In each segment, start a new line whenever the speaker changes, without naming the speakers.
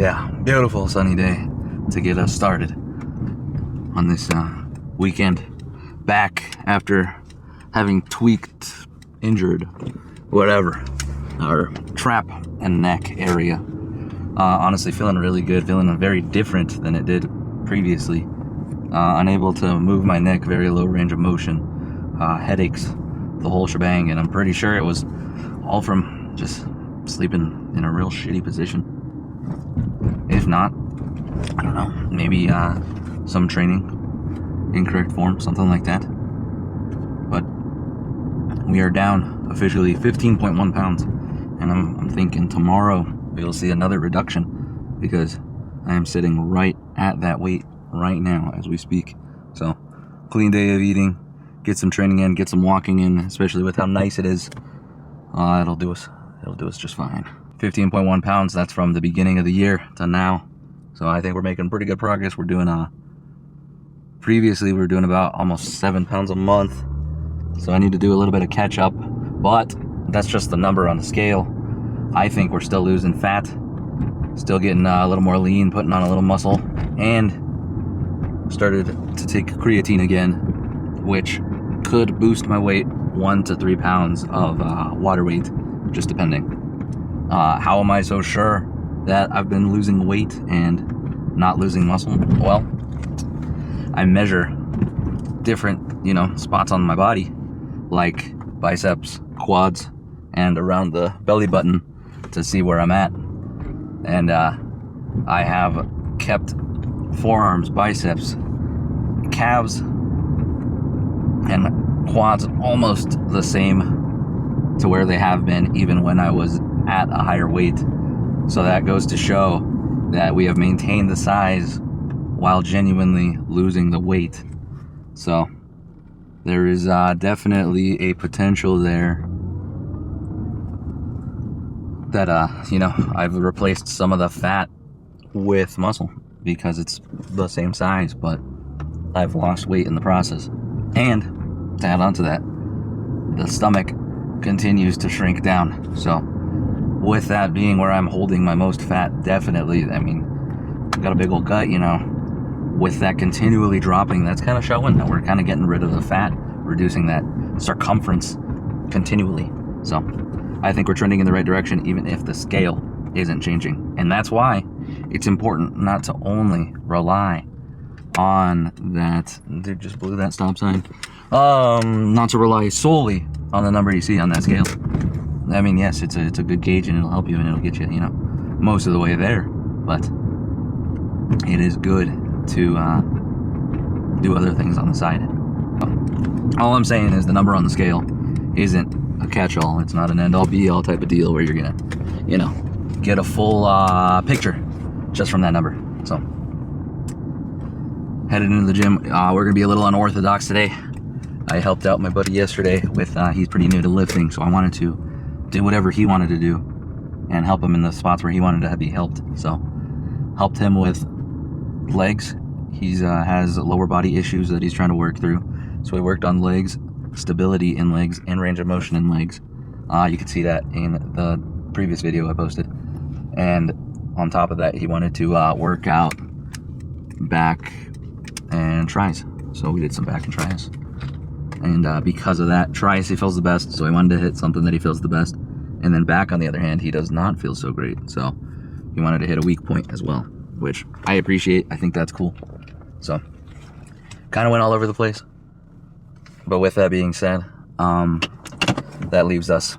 Yeah, beautiful sunny day to get us started on this weekend. Back after having tweaked, injured, whatever, our trap and neck area. Honestly, feeling really good, feeling very different than it did previously. Unable to move my neck, very low range of motion, headaches, the whole shebang, and I'm pretty sure it was all from just sleeping in a real shitty position. If not, I don't know, maybe some training, incorrect form, something like that. But we are down officially 15.1 pounds, and I'm thinking tomorrow we'll see another reduction because I am sitting right at that weight right now as we speak. So clean day of eating, get some training in, get some walking in, especially with how nice it is. It'll do us just fine. 15.1 pounds, that's from the beginning of the year to now. So I think we're making pretty good progress. We're doing previously we were doing about almost 7 pounds a month. So I need to do a little bit of catch up, but that's just the number on the scale. I think we're still losing fat, still getting a little more lean, putting on a little muscle, and started to take creatine again, which could boost my weight 1 to 3 pounds of water weight, just depending. How am I so sure that I've been losing weight and not losing muscle? Well, I measure different, spots on my body, like biceps, quads, and around the belly button to see where I'm at. And I have kept forearms, biceps, calves, and quads almost the same to where they have been even when I was at a higher weight. So that goes to show that we have maintained the size while genuinely losing the weight. So there is definitely a potential there that I've replaced some of the fat with muscle because it's the same size, but I've lost weight in the process. And to add on to that, the stomach continues to shrink down. So with that being where I'm holding my most fat, definitely, I've got a big old gut, with that continually dropping, that's kind of showing that we're kind of getting rid of the fat, reducing that circumference continually. So I think we're trending in the right direction, even if the scale isn't changing. And that's why it's important not to only rely on that. Dude just blew that stop sign. Not to rely solely on the number you see on that scale. Yes, it's a good gauge and it'll help you and it'll get you, most of the way there. But it is good to do other things on the side. All I'm saying is the number on the scale isn't a catch-all. It's not an end-all be-all type of deal where you're gonna, get a full picture just from that number. So headed into the gym. We're gonna be a little unorthodox today. I helped out my buddy yesterday with he's pretty new to lifting, so I wanted to do whatever he wanted to do and help him in the spots where he wanted to be helped. So helped him with legs. He has lower body issues that he's trying to work through, so we worked on legs, stability in legs, and range of motion in legs. You can see that in the previous video I posted. And on top of that, he wanted to work out back and tries. So we did some back and tries. And because of that, tries he feels the best, so he wanted to hit something that he feels the best. And then back, on the other hand, he does not feel so great. So he wanted to hit a weak point as well, which I appreciate. I think that's cool. So kind of went all over the place. But with that being said, that leaves us,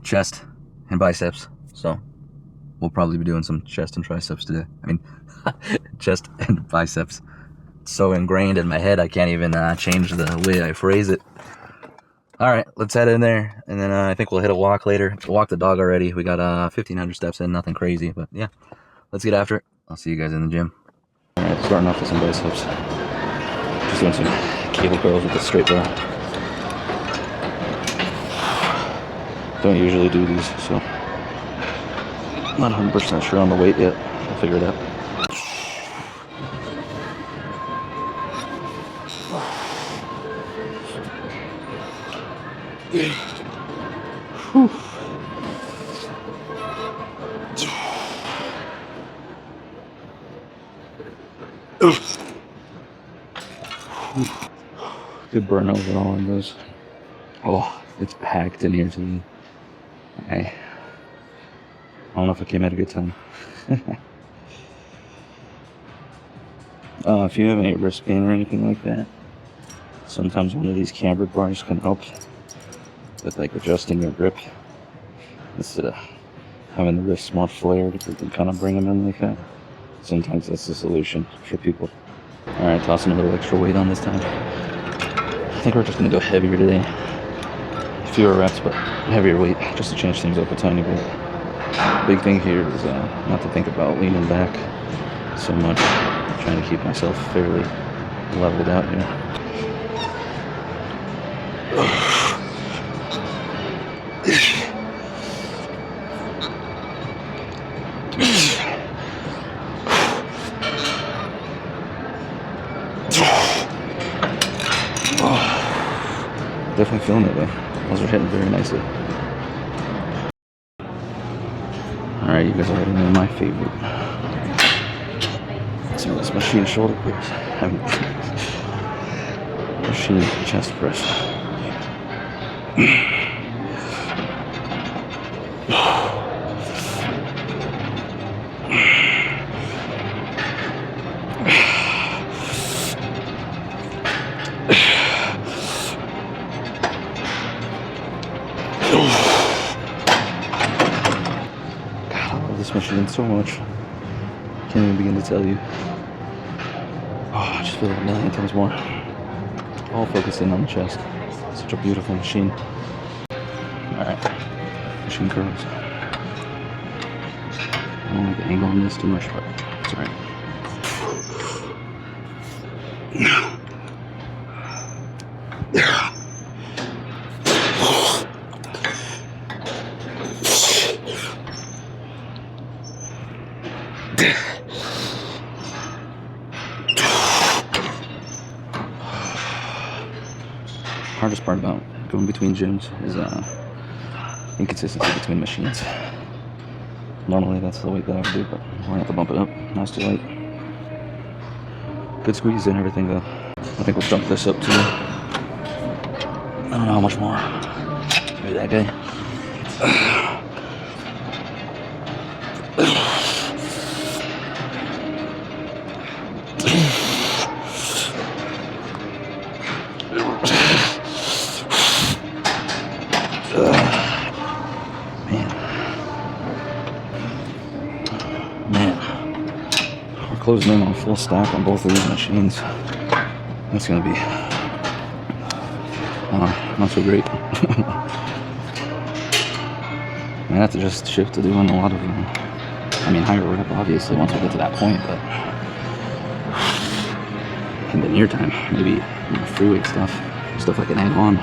chest and biceps. So we'll probably be doing some chest and triceps today. Chest and biceps. It's so ingrained in my head, I can't even change the way I phrase it. All right, let's head in there, and then I think we'll hit a walk later. Walk the dog already. We got 1,500 steps in, nothing crazy, but yeah, let's get after it. I'll see you guys in the gym. All right, starting off with some biceps. Just doing some cable curls with a straight bar. Don't usually do these, so not 100% sure on the weight yet. I'll figure it out. Whew. Good burn overall on those. Oh, it's packed in here today. I don't know if I came at a good time. If you have any wrist pain or anything like that, sometimes one of these cambered bars can help with like adjusting your grip instead of having the wrists more flared. If you can kind of bring them in like that, sometimes that's the solution for people. All right, tossing a little extra weight on this time. I think we're just gonna go heavier today. Fewer reps, but heavier weight, just to change things up a tiny bit. Big thing here is not to think about leaning back so much. Trying to keep myself fairly leveled out here. Definitely feeling it though. Those are hitting very nicely. Alright, you guys already know my favorite. Some of this machine shoulder press. Machine chest press. This machine so much. Can't even begin to tell you. Oh, I just feel it a million times more. All focusing on the chest. Such a beautiful machine. Alright. Machine curls. I don't like the angle on this too much, but it's alright. Hardest part about going between gyms is inconsistency between machines. Normally that's the weight that I would do, but we're gonna have to bump it up. Now it's too late. Good squeeze and everything though. I think we'll jump this up to, I don't know how much more. Maybe that guy. Closing in on full stack on both of these machines. That's gonna be not so great. I have to just shift to doing a lot of, higher rep obviously once we get to that point, but in the near time, maybe free weight stuff I can add on.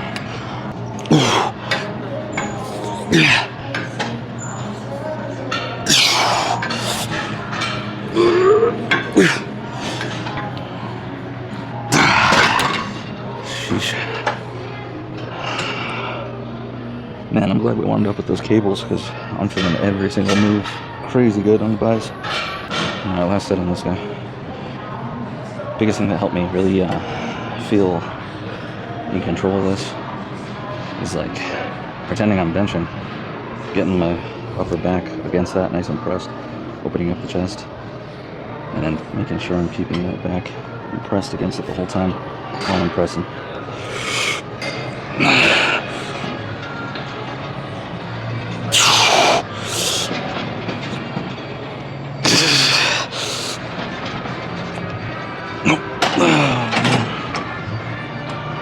Sheesh. Man, I'm glad we warmed up with those cables because I'm feeling every single move crazy good on the buys. Alright, last set on this guy. Biggest thing that helped me really feel in control of this is like pretending I'm benching, getting my upper back against that nice and pressed, opening up the chest, and then making sure I'm keeping that back pressed against it the whole time while I'm pressing.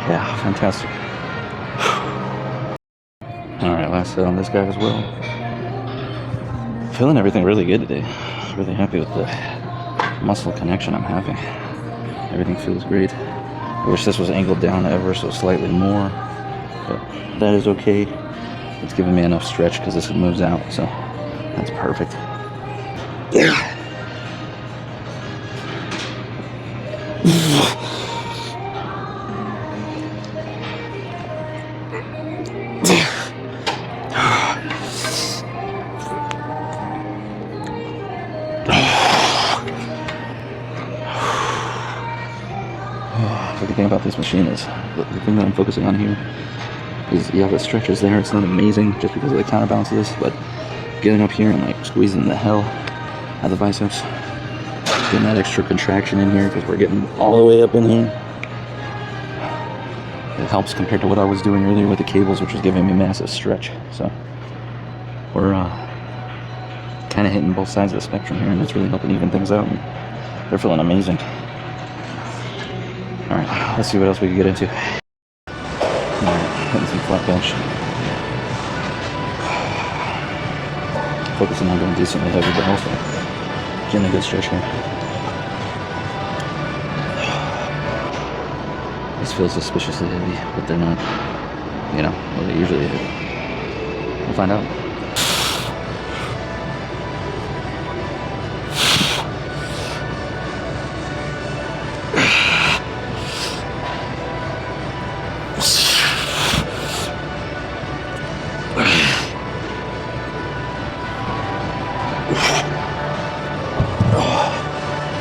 Yeah, fantastic. Alright, last set on this guy as well. Feeling everything really good today. Really happy with the muscle connection I'm having. Everything feels great. I wish this was angled down ever so slightly more, but that is okay. It's giving me enough stretch because this moves out, so that's perfect. Yeah. But the thing about this machine is, the thing that I'm focusing on here is, yeah, the stretches there, it's not amazing just because of the counterbalance of this, but getting up here and like squeezing the hell out of the biceps, getting that extra contraction in here because we're getting all the way up in here. It helps compared to what I was doing earlier with the cables, which was giving me massive stretch. So we're kind of hitting both sides of the spectrum here, and it's really helping even things out. And they're feeling amazing. All right, let's see what else we can get into. All right, hitting some flat bench. Focusing on going decently heavy, but also getting a good stretch here. This feels suspiciously heavy, but they're not, you know, well, they're usually heavy. We'll find out.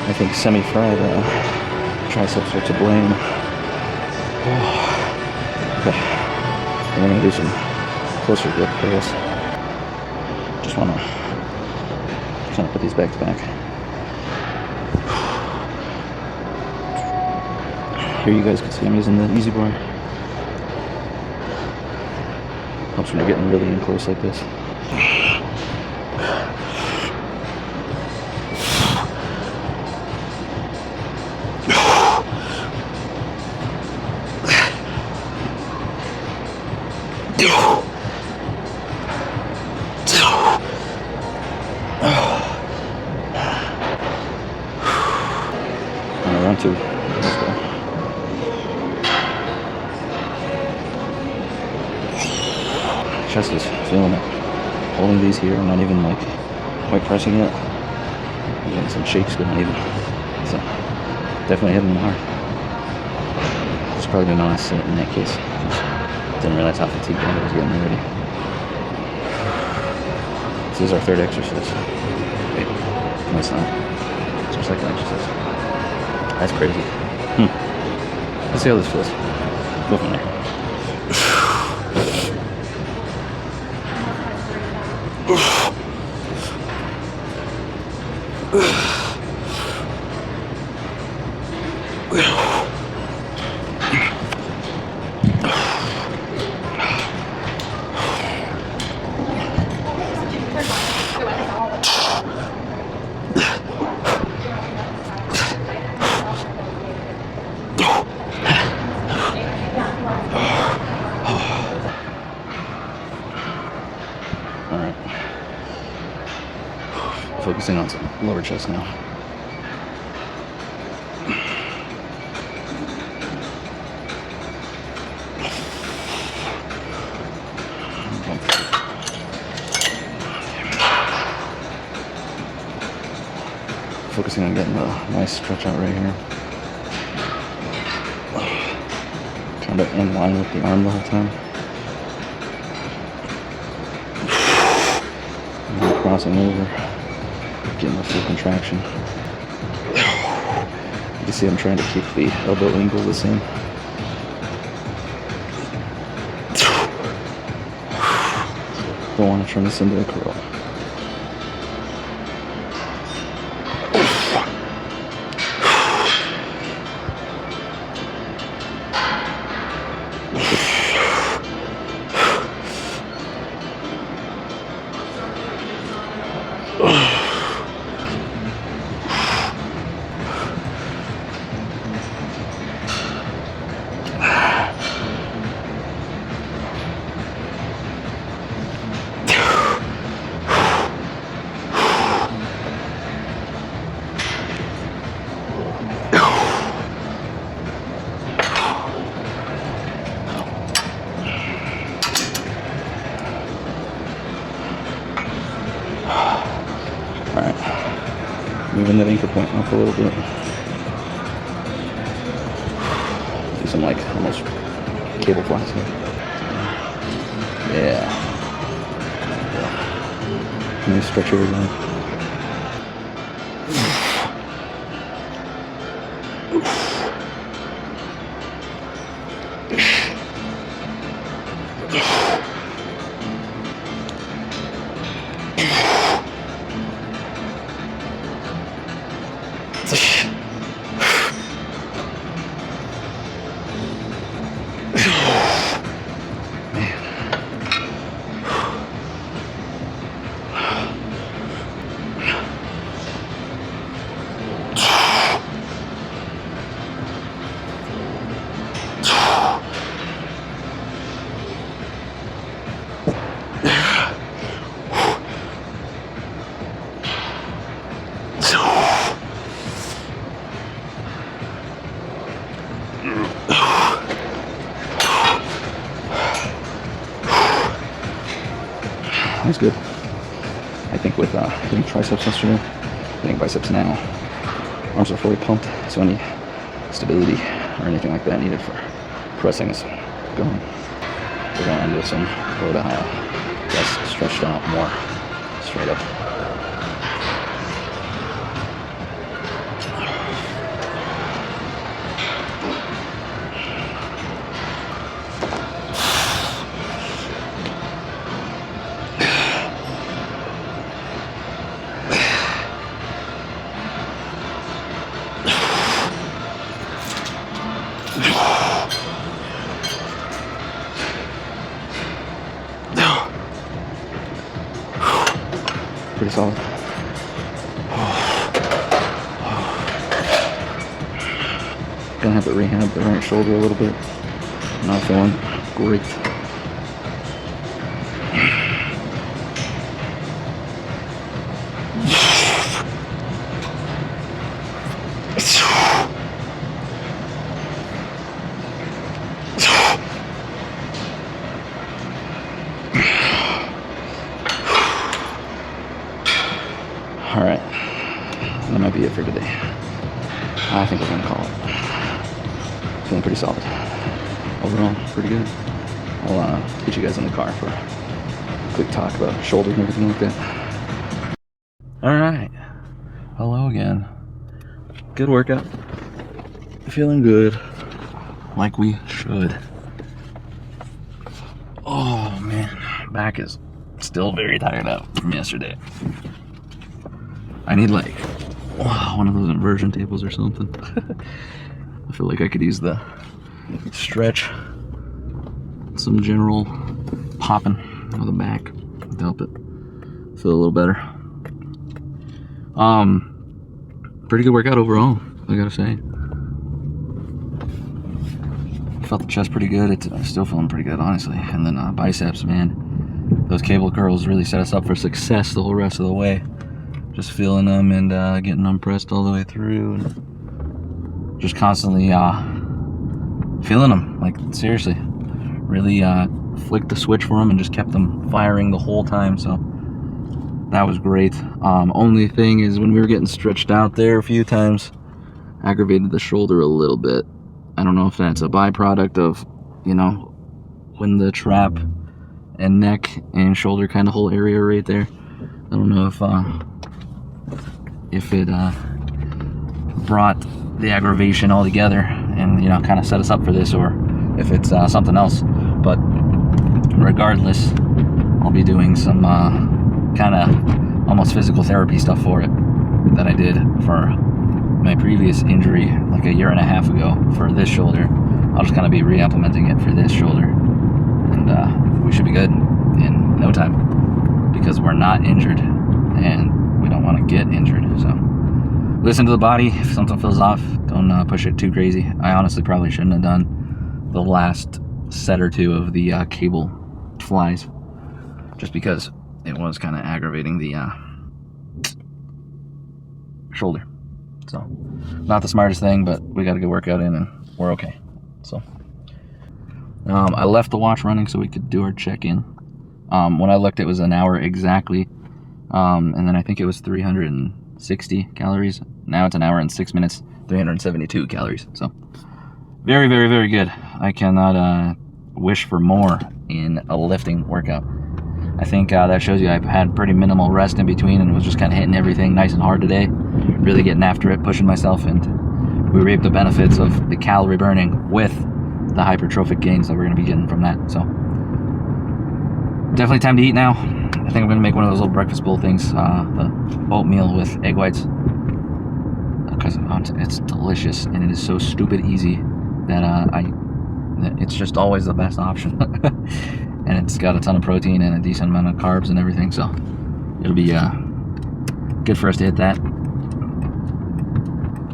I think semi-fried triceps are to blame. Okay, we're gonna do some closer grip curls. Just wanna kind of put these back to back. Here you guys can see I'm using the easy bar. Helps when you're getting really in close like this. Round two. Let's go. Chest is feeling it. Holding these here, I'm not even like quite pressing yet. I'm getting some shakes going even. So definitely hitting them hard. It's probably been my last set in that case. Didn't realize how fatigued I was getting already. This is our third exercise. Wait, no, it's not. It's our second exercise. That's crazy. Let's see how this feels. Go from there. Alright. Focusing on some lower chest now. Focusing on getting a nice stretch out right here. Trying to in line with the arm the whole time. And then crossing over, getting the full contraction. You can see I'm trying to keep the elbow angle the same. Don't want to turn this into a curl. Alright, moving that anchor point up a little bit. Do some like almost cable flies here. Yeah. Nice stretch over there. That's good. I think with doing triceps yesterday, doing biceps now, arms are fully pumped, so any stability or anything like that needed for pressing is gone. We're going into some a little bit less stretched out, more straight up. Pretty solid. Gonna have to rehab the right shoulder a little bit. Not feeling great. All right, that might be it for today. I think we're gonna call it. Feeling pretty solid. Overall, pretty good. I'll get you guys in the car for a quick talk about shoulder and everything like that. All right, hello again. Good workout. Feeling good, like we should. Oh man, back is still very tired out from yesterday. I need like one of those inversion tables or something. I feel like I could use the stretch, some general popping of the back to help it feel a little better. Pretty good workout overall, I gotta say. Felt the chest pretty good. It's still feeling pretty good, honestly. And then biceps, man, those cable curls really set us up for success the whole rest of the way. Just feeling them and getting them pressed all the way through, and just constantly feeling them. Like seriously, really flicked the switch for them and just kept them firing the whole time. So that was great. Only thing is when we were getting stretched out there a few times, aggravated the shoulder a little bit. I don't know if that's a byproduct of, you know, when the trap and neck and shoulder kind of whole area right there. I don't know if it brought the aggravation all together and, you know, kind of set us up for this, or if it's something else. But regardless, I'll be doing some kind of almost physical therapy stuff for it that I did for my previous injury like a year and a half ago for this shoulder. I'll just kind of be re-implementing it for this shoulder, and we should be good in no time because we're not injured and we don't want to get injured. So listen to the body. If something feels off, don't push it too crazy. I honestly probably shouldn't have done the last set or two of the cable flies, just because it was kind of aggravating the shoulder. So not the smartest thing, but we got a good workout in and we're okay. So I left the watch running so we could do our check-in. When I looked, it was an hour exactly. And then I think it was 360 calories. Now it's an hour and 6 minutes, 372 calories. So very, very, very good. I cannot wish for more in a lifting workout. I think that shows you I've had pretty minimal rest in between and was just kind of hitting everything nice and hard today. Really getting after it, pushing myself, and we reaped the benefits of the calorie burning with the hypertrophic gains that we're going to be getting from that. So definitely time to eat now. I think I'm going to make one of those little breakfast bowl things, the oatmeal with egg whites, because it's delicious and it is so stupid easy that it's just always the best option. And it's got a ton of protein and a decent amount of carbs and everything, so it'll be good for us to hit that.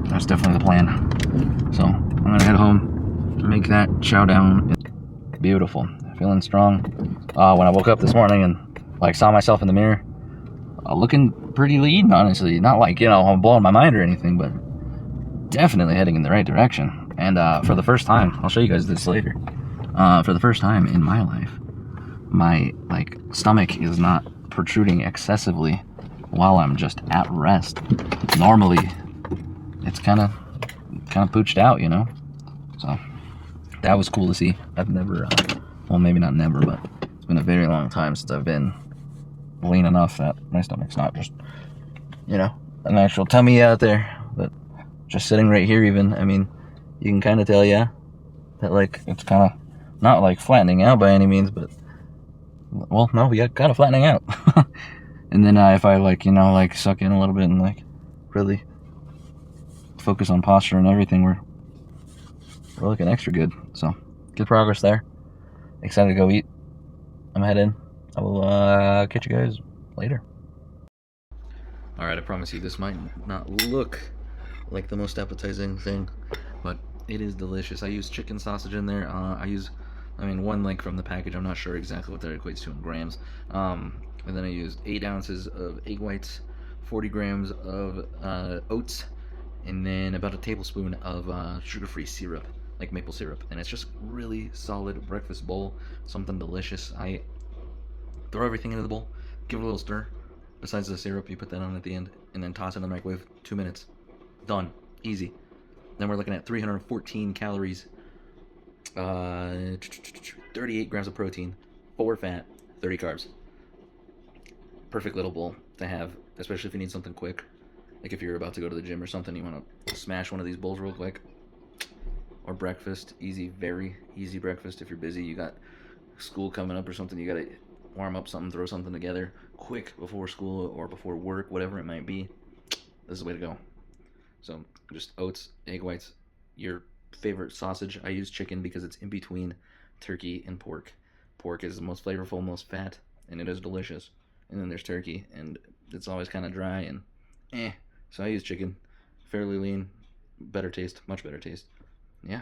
That's definitely the plan. So I'm gonna head home, make that chow down. Beautiful, feeling strong. When I woke up this morning and like saw myself in the mirror, looking pretty lean, honestly. Not like, you know, I'm blowing my mind or anything, but definitely heading in the right direction. And for the first time, I'll show you guys this later. For the first time in my life, my like stomach is not protruding excessively while I'm just at rest. Normally, it's kind of pooched out, you know. So that was cool to see. I've never, well, maybe not never, but it's been a very long time since I've been lean enough that my stomach's not just, you know, an actual tummy out there, but just sitting right here. Even, I mean, you can kind of tell, yeah, that like it's kind of not like flattening out by any means, but well, no, we got kind of flattening out. And then if I like, you know, like suck in a little bit and like really focus on posture and everything, we're looking extra good. So good progress there. Excited to go eat. I'm heading. I will catch you guys later. All right, I promise you this might not look like the most appetizing thing, but it is delicious. I use chicken sausage in there. I mean, one link from the package. I'm not sure exactly what that equates to in grams. And then I used 8 ounces of egg whites, 40 grams of oats, and then about a tablespoon of sugar-free syrup, like maple syrup. And it's just really solid breakfast bowl, something delicious. I throw everything into the bowl, give it a little stir. Besides the syrup, you put that on at the end, and then toss it in the microwave. 2 minutes. Done. Easy. Then we're looking at 314 calories, 38 grams of protein, 4 fat, 30 carbs. Perfect little bowl to have, especially if you need something quick. Like if you're about to go to the gym or something, you want to smash one of these bowls real quick. Or breakfast. Easy, very easy breakfast. If you're busy, you got school coming up or something, you got to warm up something, throw something together quick before school or before work, whatever it might be. This is the way to go. So just oats, egg whites, your favorite sausage. I use chicken because it's in between turkey and pork. Pork is the most flavorful, most fat, and it is delicious. And then there's turkey, and it's always kind of dry and so I use chicken. Fairly lean, better taste, much better taste. Yeah,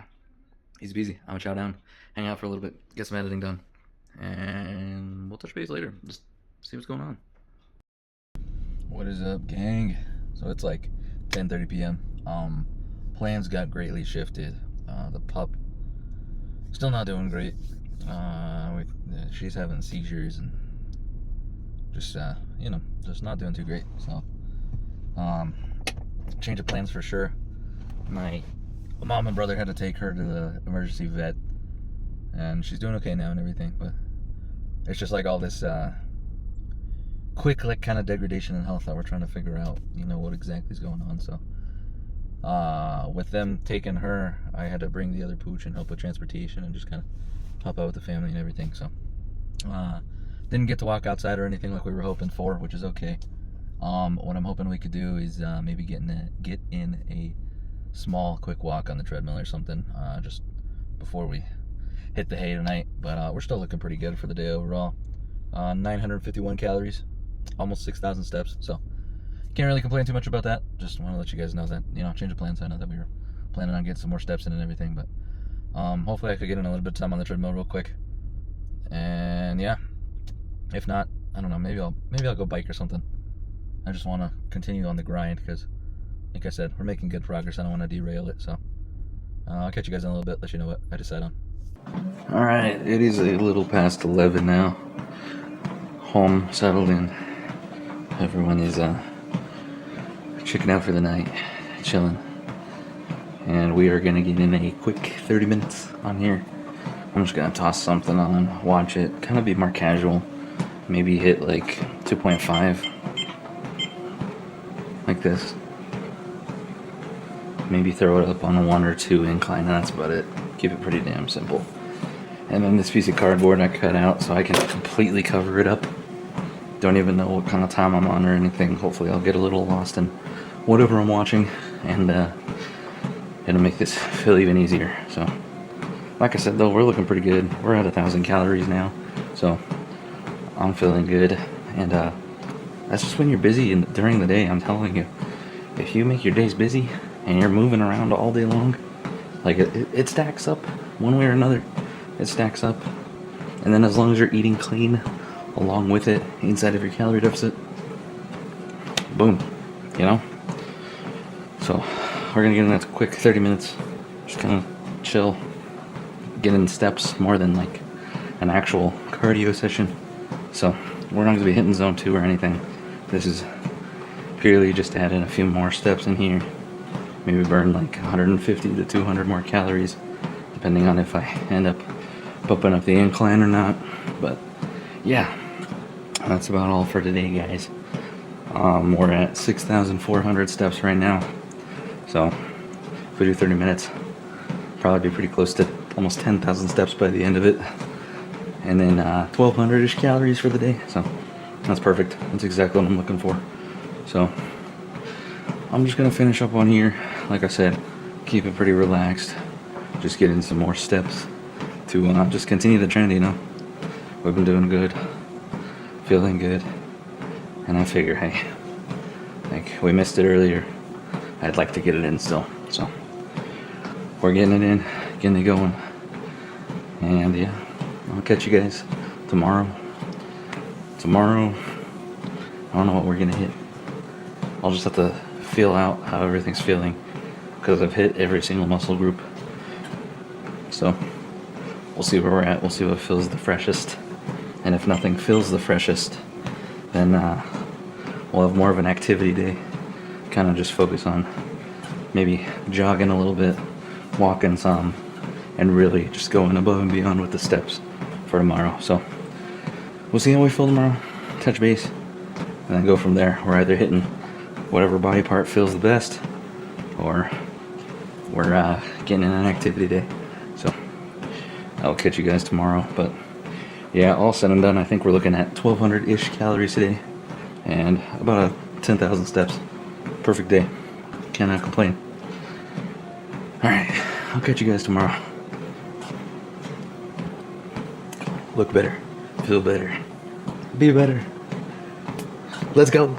easy peasy. I'm gonna chow down, hang out for a little bit, get some editing done, and we'll touch base later. Just see what's going on. What is up, gang? So it's like 10:30 p.m. Plans got greatly shifted. The pup still not doing great. She's having seizures and just you know, just not doing too great. So change of plans for sure. My mom and brother had to take her to the emergency vet, and she's doing okay now and everything, but it's just like all this quick like kind of degradation in health that we're trying to figure out, you know, what exactly is going on. So with them taking her, I had to bring the other pooch and help with transportation and just kind of help out with the family and everything. So didn't get to walk outside or anything like we were hoping for, which is okay. What I'm hoping we could do is maybe get in a small quick walk on the treadmill or something, just before we hit the hay tonight. But we're still looking pretty good for the day overall. 951 calories, almost 6,000 steps, so can't really complain too much about that. Just want to let you guys know that, you know, change of plans. I know that we were planning on getting some more steps in and everything, but hopefully I could get in a little bit of time on the treadmill real quick. And yeah, if not, I don't know, maybe I'll go bike or something. I just want to continue on the grind because, like I said, we're making good progress. I don't want to derail it, so I'll catch you guys in a little bit, let you know what I decide on. All right, it is a little past 11 now. Home, settled in. Everyone is checking out for the night, chilling. And we are gonna get in a quick 30 minutes on here. I'm just gonna toss something on, watch it, kind of be more casual. Maybe hit like 2.5, like this. Maybe throw it up on a 1 or 2 incline, and that's about it. Keep it pretty damn simple. And then this piece of cardboard I cut out so I can completely cover it up. Don't even know what kind of time I'm on or anything. Hopefully I'll get a little lost in whatever I'm watching, and it'll make this feel even easier. So, like I said though, we're looking pretty good. We're at 1,000 calories now, so I'm feeling good. And that's just when you're busy and during the day. I'm telling you, if you make your days busy and you're moving around all day long, like it stacks up one way or another. It stacks up. And then as long as you're eating clean along with it inside of your calorie deficit, boom, you know. So we're gonna get in that quick 30 minutes, Just kind of chill, get in steps more than like an actual cardio session. So we're not going to be hitting zone 2 or anything. This is purely just to add in a few more steps in here. Maybe burn like 150 to 200 more calories, depending on if I end up bumping up the incline or not. But yeah, that's about all for today, guys. We're at 6,400 steps right now. So if we do 30 minutes, probably be pretty close to almost 10,000 steps by the end of it. And then 1,200-ish calories for the day. So that's perfect. That's exactly what I'm looking for. So I'm just gonna finish up on here. Like I said, keep it pretty relaxed. Just get in some more steps to just continue the trend, you know. We've been doing good, feeling good, and I figure, hey, like we missed it earlier. I'd like to get it in still. So we're getting it in, getting it going. And yeah, I'll catch you guys tomorrow. Tomorrow, I don't know what we're gonna hit. I'll just have to feel out how everything's feeling, because I've hit every single muscle group. So we'll see where we're at. We'll see what feels the freshest. And if nothing feels the freshest, then we'll have more of an activity day. Kind of just focus on maybe jogging a little bit, walking some, and really just going above and beyond with the steps for tomorrow. So we'll see how we feel tomorrow. Touch base, and then go from there. We're either hitting whatever body part feels the best, or we're getting in an activity day. So I'll catch you guys tomorrow. But yeah, all said and done, I think we're looking at 1,200-ish calories today and about 10,000 steps. Perfect day. Cannot complain. All right, I'll catch you guys tomorrow. Look better, feel better, be better. Let's go.